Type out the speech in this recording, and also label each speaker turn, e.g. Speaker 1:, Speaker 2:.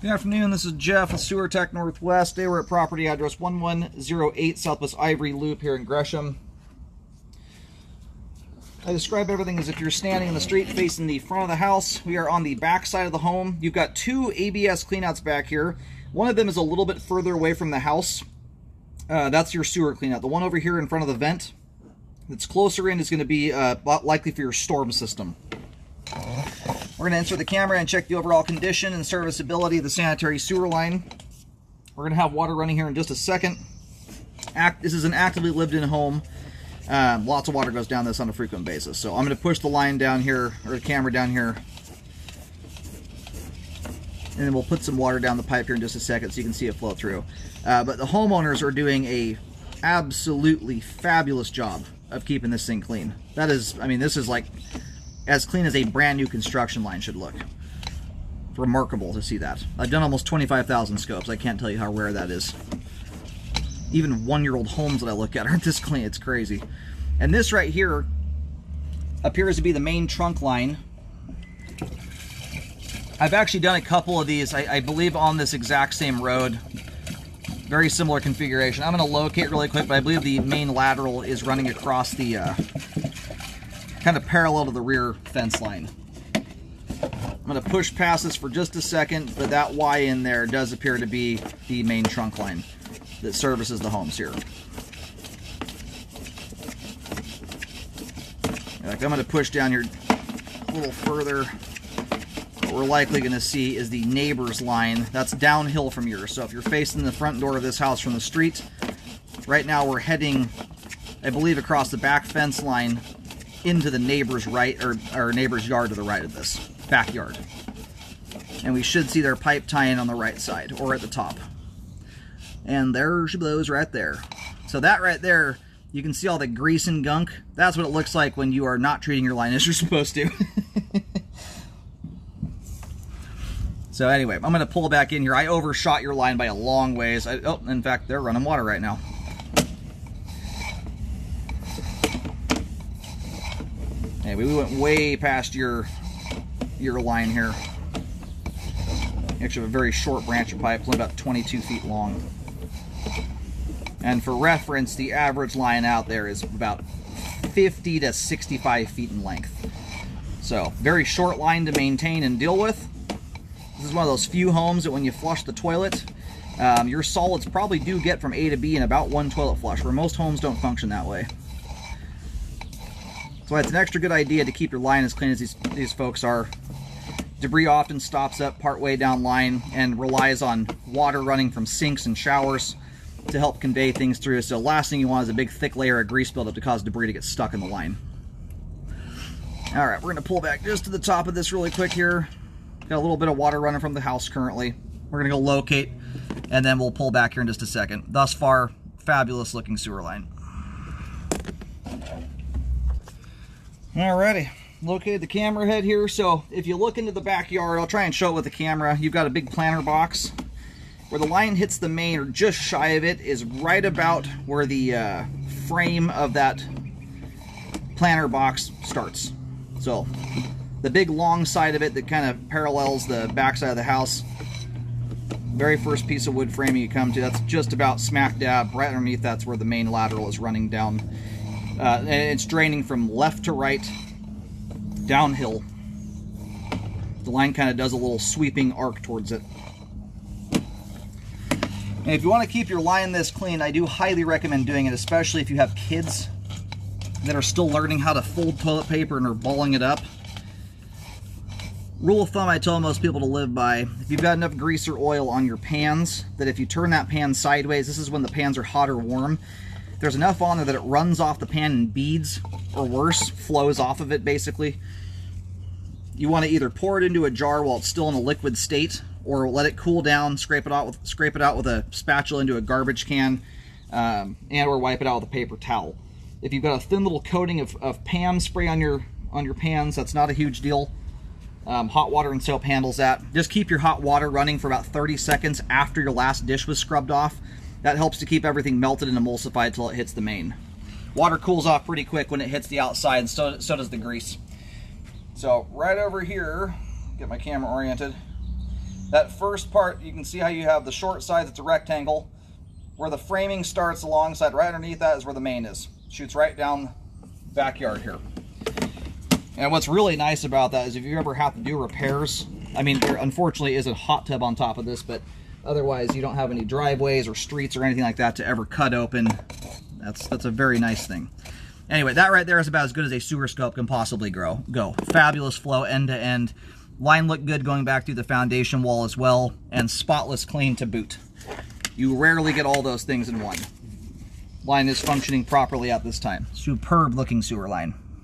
Speaker 1: Good afternoon, this is Jeff with Sewer Tech Northwest. Today we're at property address 1108 Southwest Ivory Loop here in Gresham. I describe everything as if you're standing in the street facing the front of the house. We are on the back side of the home. You've got two ABS cleanouts back here. One of them is a little bit further away from the house. That's your sewer cleanout. The one over here in front of the vent that's closer in is going to be likely for your storm system. We're going to insert the camera and check the overall condition and serviceability of the sanitary sewer line. We're going to have water running here in just a second. This is an actively lived-in home. Lots of water goes down this on a frequent basis. So I'm going to push the line down here, or the camera down here. And then we'll put some water down the pipe here in just a second so you can see it flow through. But the homeowners are doing a absolutely fabulous job of keeping this thing clean. That is, I mean, this is like as clean as a brand new construction line should look. Remarkable to see that. I've done almost 25,000 scopes. I can't tell you how rare that is. Even one-year-old homes that I look at aren't this clean. It's crazy. And this right here appears to be the main trunk line. I've actually done a couple of these, I believe, on this exact same road. Very similar configuration. I'm going to locate really quick, but I believe the main lateral is running across the kind of parallel to the rear fence line. I'm going to push past this for just a second, but that Y in there does appear to be the main trunk line that services the homes here. Like, I'm going to push down here a little further. What we're likely going to see is the neighbor's line. That's downhill from yours. So if you're facing the front door of this house from the street, right now we're heading, I believe, across the back fence line into the neighbor's right, or neighbor's yard to the right of this backyard. And we should see their pipe tie-in on the right side, or at the top. And there she blows right there. So that right there, you can see all the grease and gunk. That's what it looks like when you are not treating your line as you're supposed to. So anyway, I'm going to pull back in here. I overshot your line by a long ways. Oh, in fact, they're running water right now. Hey, we went way past your line here. You actually have a very short branch of pipe, only about 22 feet long. And for reference, the average line out there is about 50 to 65 feet in length. So, very short line to maintain and deal with. This is one of those few homes that when you flush the toilet, your solids probably do get from A to B in about one toilet flush, where most homes don't function that way. So it's an extra good idea to keep your line as clean as these folks are. Debris often stops up partway down line and relies on water running from sinks and showers to help convey things through. So the last thing you want is a big thick layer of grease buildup to cause debris to get stuck in the line. Alright, we're going to pull back just to the top of this really quick here. Got a little bit of water running from the house currently. We're going to go locate, and then we'll pull back here in just a second. Thus far, fabulous looking sewer line. Alrighty, located the camera head here. So if you look into the backyard, I'll try and show it with the camera. You've got a big planter box. Where the line hits the main, or just shy of it, is right about where the frame of that planter box starts. So the big long side of it that kind of parallels the back side of the house, very first piece of wood framing you come to, that's just about smack dab right underneath. That's where the main lateral is running down. And it's draining from left to right, downhill. The line kind of does a little sweeping arc towards it. And if you want to keep your line this clean, I do highly recommend doing it, especially if you have kids that are still learning how to fold toilet paper and are balling it up. Rule of thumb I tell most people to live by: if you've got enough grease or oil on your pans, that if you turn that pan sideways, this is when the pans are hot or warm, there's enough on there that it runs off the pan in beads, or worse, flows off of it basically. You want to either pour it into a jar while it's still in a liquid state, or let it cool down, scrape it out with a spatula into a garbage can, and or wipe it out with a paper towel. If you've got a thin little coating of Pam spray on your pans, that's not a huge deal. Hot water and soap handles that. Just keep your hot water running for about 30 seconds after your last dish was scrubbed off. That helps to keep everything melted and emulsified until it hits the main. Water cools off pretty quick when it hits the outside, and so does the grease. So right over here, get my camera oriented, That first part, you can see how you have the short side that's a rectangle. Where the framing starts alongside, right underneath that is where the main is. Shoots right down backyard here. And what's really nice about that is if you ever have to do repairs, I mean, there unfortunately is a hot tub on top of this, but otherwise you don't have any driveways or streets or anything like that to ever cut open. That's a very nice thing. Anyway, that right there is about as good as a sewer scope can possibly go. Fabulous flow end to end. Line looked good going back through the foundation wall as well, and spotless clean to boot. You rarely get all those things in one. Line is functioning properly at this time. Superb looking sewer line.